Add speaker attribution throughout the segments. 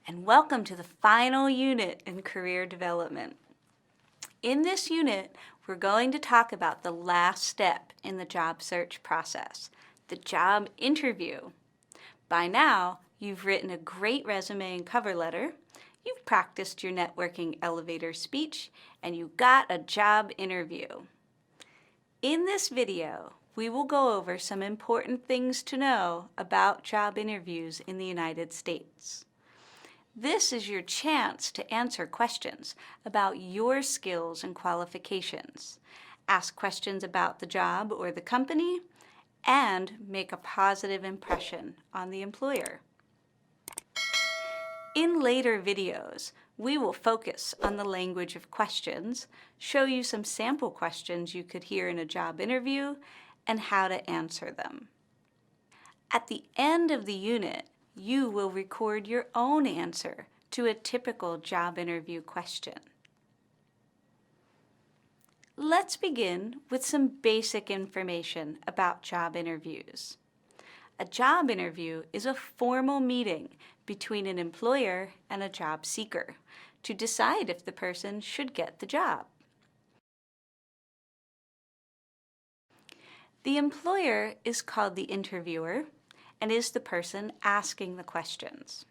Speaker 1: and welcome to the final unit in career development. In this unit, we're going to talk about the last step in the job search process, the job interview. By now, you've written a great resume and cover letter, you've practiced your networking elevator speech, and you got a job interview. In this video, we will go over some important things to know about job interviews in the United States. This is your chance to answer questions about your skills and qualifications, ask questions about the job or the company, and make a positive impression on the employer. In later videos, we will focus on the language of questions, show you some sample questions you could hear in a job interview, and how to answer them. At the end of the unit, you will record your own answer to a typical job interview question. Let's begin with some basic information about job interviews. A job interview is a formal meeting between an employer and a job seeker to decide if the person should get the job. The employer is called the interviewer and is the person asking the questions.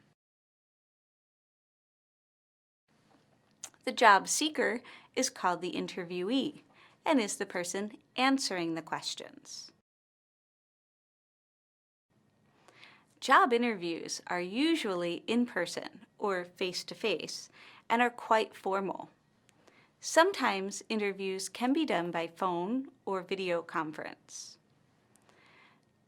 Speaker 1: The job seeker is called the interviewee and is the person answering the questions. Job interviews are usually in person or face-to-face and are quite formal. Sometimes interviews can be done by phone or video conference.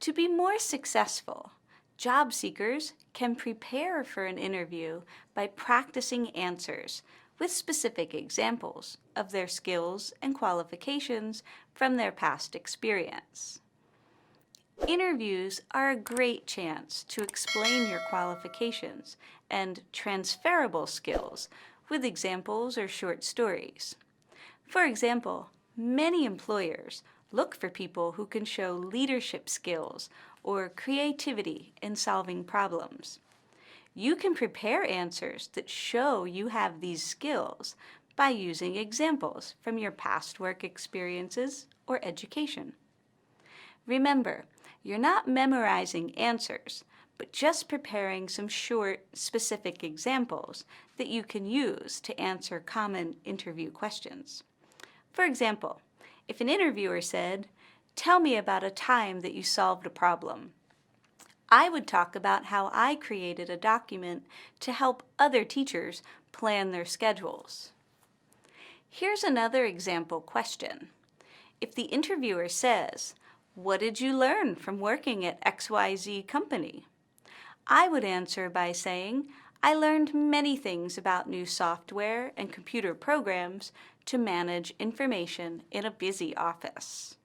Speaker 1: To be more successful, job seekers can prepare for an interview by practicing answers with specific examples of their skills and qualifications from their past experience. Interviews are a great chance to explain your qualifications and transferable skills with examples or short stories. For example, many employers look for people who can show leadership skills or creativity in solving problems. You can prepare answers that show you have these skills by using examples from your past work experiences or education. Remember, you're not memorizing answers, but just preparing some short, specific examples that you can use to answer common interview questions. For example, if an interviewer said, "Tell me about a time that you solved a problem," I would talk about how I created a document to help other teachers plan their schedules. Here's another example question. If the interviewer says, "What did you learn from working at XYZ company?" I would answer by saying, "I learned many things about new software and computer programs to manage information in a busy office."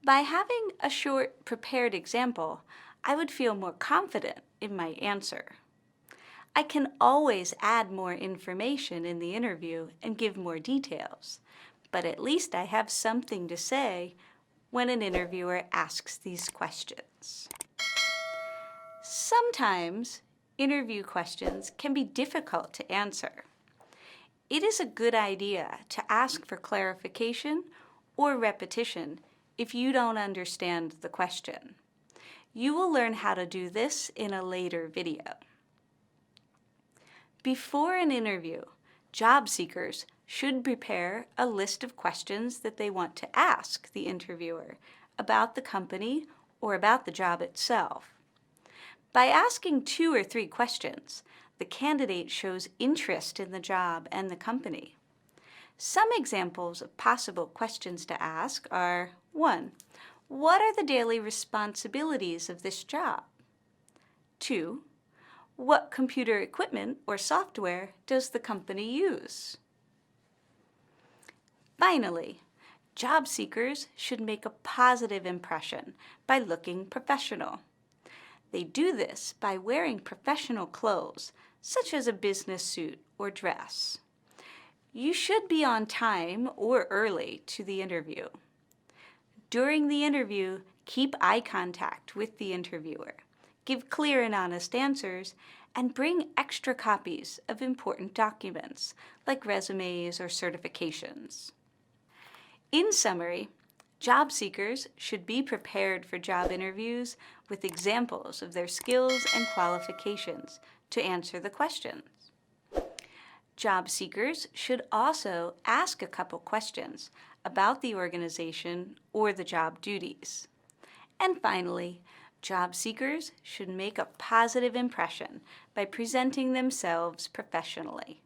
Speaker 1: By having a short, prepared example, I would feel more confident in my answer. I can always add more information in the interview and give more details, but at least I have something to say when an interviewer asks these questions. Sometimes interview questions can be difficult to answer. It is a good idea to ask for clarification or repetition if you don't understand the question. You will learn how to do this in a later video. Before an interview, job seekers should prepare a list of questions that they want to ask the interviewer about the company or about the job itself. By asking 2 or 3 questions, the candidate shows interest in the job and the company. Some examples of possible questions to ask are: 1. What are the daily responsibilities of this job? 2. What computer equipment or software does the company use? Finally, job seekers should make a positive impression by looking professional. They do this by wearing professional clothes, such as a business suit or dress. You should be on time or early to the interview. During the interview, keep eye contact with the interviewer, give clear and honest answers, and bring extra copies of important documents like resumes or certifications. In summary, job seekers should be prepared for job interviews with examples of their skills and qualifications to answer the questions. Job seekers should also ask a couple questions about the organization or the job duties. And finally, job seekers should make a positive impression by presenting themselves professionally.